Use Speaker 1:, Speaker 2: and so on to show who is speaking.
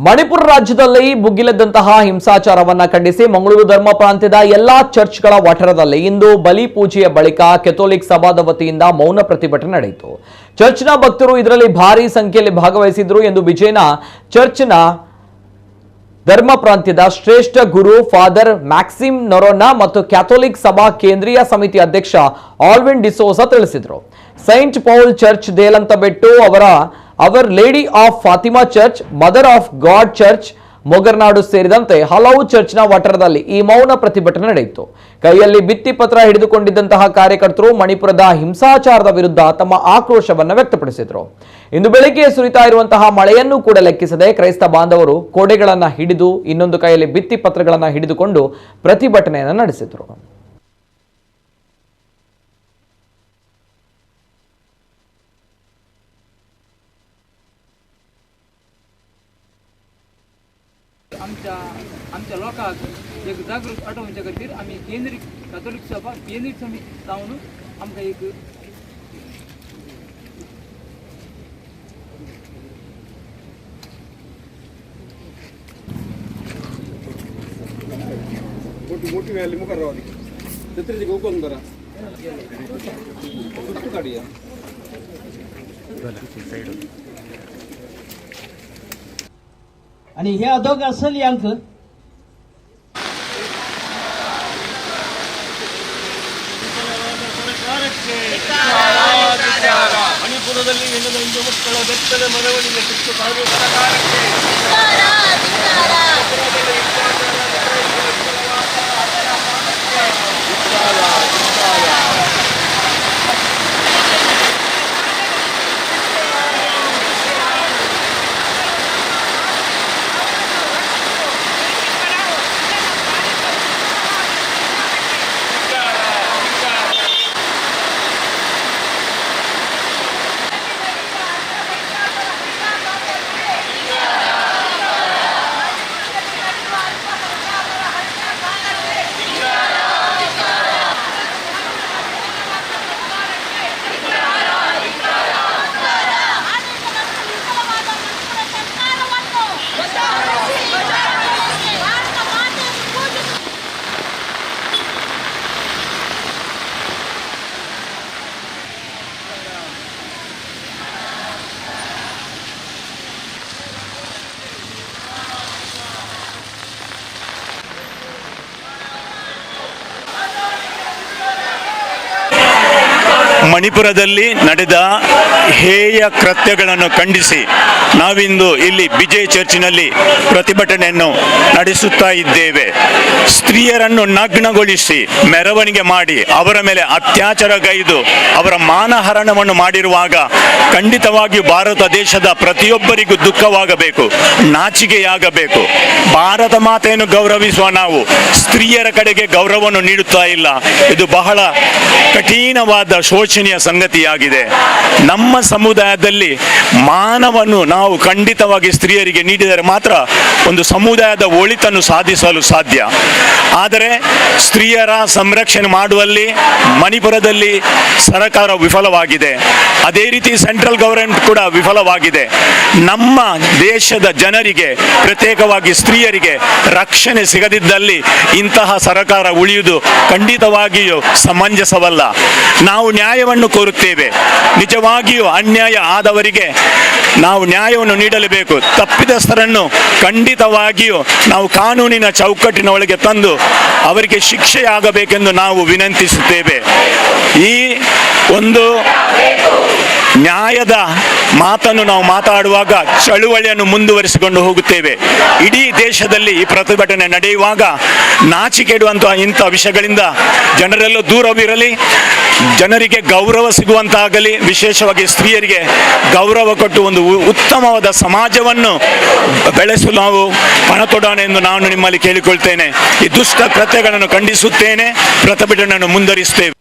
Speaker 1: ಮಣಿಪುರ ರಾಜ್ಯದಲ್ಲಿ ಭುಗಿಲೆದ್ದಂತಹ ಹಿಂಸಾಚಾರವನ್ನ ಖಂಡಿಸಿ ಮಂಗಳೂರು ಧರ್ಮ ಪ್ರಾಂತ್ಯದ ಎಲ್ಲಾ ಚರ್ಚ್ಗಳ ವಠರದಲ್ಲಿ ಇಂದು ಬಲಿ ಪೂಜೆಯ ಬಳಿಕ ಕೆಥೋಲಿಕ್ ಸಭಾದ ವತಿಯಿಂದ ಮೌನ ಪ್ರತಿಭಟನೆ ನಡೆಯಿತು. ಚರ್ಚ್ನ ಭಕ್ತರು ಇದರಲ್ಲಿ ಭಾರಿ ಸಂಖ್ಯೆಯಲ್ಲಿ ಭಾಗವಹಿಸಿದ್ರು ಎಂದು ವಿಜಯನ ಚರ್ಚ್ನ ಧರ್ಮ ಪ್ರಾಂತ್ಯದ ಶ್ರೇಷ್ಠ ಗುರು ಫಾದರ್ ಮ್ಯಾಕ್ಸಿಮ್ ನೊರೊನಾ ಮತ್ತು ಕ್ಯಾಥೋಲಿಕ್ ಸಭಾ ಕೇಂದ್ರೀಯ ಸಮಿತಿ ಅಧ್ಯಕ್ಷ ಆಲ್ವಿನ್ ಡಿಸೋಸಾ ತಿಳಿಸಿದರು. Saint Paul church Delanthabettu our lady of Fatima church, mother of God church Mogarnadu ಸೇರಿದಂತೆ ಹಲವು ಚರ್ಚ್ನ ವಠರದಲ್ಲಿ ಈ ಮೌನ ಪ್ರತಿಭಟನೆ ನಡೆಯಿತು. ಕೈಯಲ್ಲಿ ಭಿತ್ತಿಪತ್ರ ಹಿಡಿದುಕೊಂಡಿದ್ದಂತಹ ಕಾರ್ಯಕರ್ತರು ಮಣಿಪುರದ ಹಿಂಸಾಚಾರದ ವಿರುದ್ಧ ತಮ್ಮ ಆಕ್ರೋಶವನ್ನು ವ್ಯಕ್ತಪಡಿಸಿದರು. ಇಂದು ಬೆಳಗ್ಗೆ ಸುರಿತಾ ಇರುವಂತಹ ಮಳೆಯನ್ನು ಕೂಡ ಲೆಕ್ಕಿಸದೆ ಕ್ರೈಸ್ತ ಬಾಂಧವರು ಕೋಡೆಗಳನ್ನು ಹಿಡಿದು ಇನ್ನೊಂದು ಕೈಯಲ್ಲಿ ಭಿತ್ತಿಪತ್ರಗಳನ್ನು ಹಿಡಿದುಕೊಂಡು ಪ್ರತಿಭಟನೆಯನ್ನು ನಡೆಸಿದರು.
Speaker 2: आमच्या लोकांक एक जागृत आठोवच्या खातीर आमी केंद्रीय कॅथोलिक सभा केंद्रीय समिती जावन आमकां एक मोठी व्हॅली मुखार रावली तेच गोकून करा काढूया.
Speaker 3: आणि हे अधोग असल यांक
Speaker 2: ಮಣಿಪುರದಲ್ಲಿ ಹೆಣ್ಣು ಹಿಂದೂ ಮಕ್ಕಳ ಬೆತ್ತದ ಮೆರವಣಿಗೆ ಕಿತ್ತು ಸರ್ಕಾರಕ್ಕೆ
Speaker 4: ಮಣಿಪುರದಲ್ಲಿ ನಡೆದ ಹೇಯ ಕೃತ್ಯಗಳನ್ನು ಖಂಡಿಸಿ ನಾವಿಂದು ಇಲ್ಲಿ ವಿಜಯ್ ಚರ್ಚಿನಲ್ಲಿ ಪ್ರತಿಭಟನೆಯನ್ನು ನಡೆಸುತ್ತಾ ಇದ್ದೇವೆ. ಸ್ತ್ರೀಯರನ್ನು ನಗ್ನಗೊಳಿಸಿ ಮೆರವಣಿಗೆ ಮಾಡಿ ಅವರ ಮೇಲೆ ಅತ್ಯಾಚಾರಗೈದು ಅವರ ಮಾನಹರಣವನ್ನು ಮಾಡಿರುವಾಗ ಖಂಡಿತವಾಗಿಯೂ ಭಾರತ ದೇಶದ ಪ್ರತಿಯೊಬ್ಬರಿಗೂ ದುಃಖವಾಗಬೇಕು, ನಾಚಿಕೆಯಾಗಬೇಕು. ಭಾರತ ಮಾತೆಯನ್ನು ಗೌರವಿಸುವ ನಾವು ಸ್ತ್ರೀಯರ ಕಡೆಗೆ ಗೌರವವನ್ನು ನೀಡುತ್ತಾ ಇಲ್ಲ. ಇದು ಬಹಳ ಕಠಿಣವಾದ ಶೋಚನೀಯ ಸಂಗತಿಯಾಗಿದೆ. ನಮ್ಮ ಸಮುದಾಯದಲ್ಲಿ ಮಾನವನ್ನು ನಾವು ಖಂಡಿತವಾಗಿ ಸ್ತ್ರೀಯರಿಗೆ ನೀಡಿದರೆ ಮಾತ್ರ ಒಂದು ಸಮುದಾಯದ ಒಳಿತನ್ನು ಸಾಧಿಸಲು ಸಾಧ್ಯ. ಆದರೆ ಸ್ತ್ರೀಯರ ಸಂರಕ್ಷಣೆ ಮಾಡುವಲ್ಲಿ ಮಣಿಪುರದಲ್ಲಿ ಸರ್ಕಾರ ವಿಫಲವಾಗಿದೆ. ಅದೇ ರೀತಿ ಸೆಂಟ್ರಲ್ ಗವರ್ಮೆಂಟ್ ಕೂಡ ವಿಫಲವಾಗಿದೆ. ನಮ್ಮ ದೇಶದ ಜನರಿಗೆ ಪ್ರತ್ಯೇಕವಾಗಿ ಸ್ತ್ರೀಯರಿಗೆ ರಕ್ಷಣೆ ಸಿಗದಿದ್ದಲ್ಲಿ ಇಂತಹ ಸರ್ಕಾರ ಉಳಿಯುವುದು ಖಂಡಿತವಾಗಿಯೂ ಸಮಂಜಸವಲ್ಲ. ನಾವು ನ್ಯಾಯವನ್ನು ಕೋರುತ್ತೇವೆ. ನಿಜವಾಗಿಯೂ ಅನ್ಯಾಯ ಆದವರಿಗೆ ನಾವು ನ್ಯಾಯವನ್ನು ನೀಡಲೇಬೇಕು. ತಪ್ಪಿತಸ್ಥರನ್ನು ಖಂಡಿತವಾಗಿಯೂ ನಾವು ಕಾನೂನಿನ ಚೌಕಟ್ಟಿನ ಒಳಗೆ ತಂದು ಅವರಿಗೆ ಶಿಕ್ಷೆಯಾಗಬೇಕೆಂದು ನಾವು ವಿನಂತಿಸುತ್ತೇವೆ. ಈ ಒಂದು ನ್ಯಾಯದ ಮಾತನ್ನು ನಾವು ಮಾತಾಡುವಾಗ ಚಳುವಳಿಯನ್ನು ಮುಂದುವರಿಸಿಕೊಂಡು ಹೋಗುತ್ತೇವೆ. ಇಡೀ ದೇಶದಲ್ಲಿ ಈ ಪ್ರತಿಭಟನೆ ನಡೆಯುವಾಗ ನಾಚಿಕೆಡುವಂತಹ ಇಂಥ ವಿಷಯಗಳಿಂದ ಜನರೆಲ್ಲೂ ದೂರವಿರಲಿ, ಜನರಿಗೆ ಗೌರವ ಸಿಗುವಂತಾಗಲಿ, ವಿಶೇಷವಾಗಿ ಸ್ತ್ರೀಯರಿಗೆ ಗೌರವ ಕೊಟ್ಟು ಒಂದು ಉತ್ತಮವಾದ ಸಮಾಜವನ್ನು ಬೆಳೆಸಲು ನಾವು ಪಣತೊಡೋಣ ಎಂದು ನಾನು ನಿಮ್ಮಲ್ಲಿ ಕೇಳಿಕೊಳ್ತೇನೆ. ಈ ದುಷ್ಟ ಕೃತ್ಯಗಳನ್ನು ಖಂಡಿಸುತ್ತೇನೆ, ಪ್ರತಿಭಟನೆಯನ್ನು ಮುಂದುವರಿಸುತ್ತೇವೆ.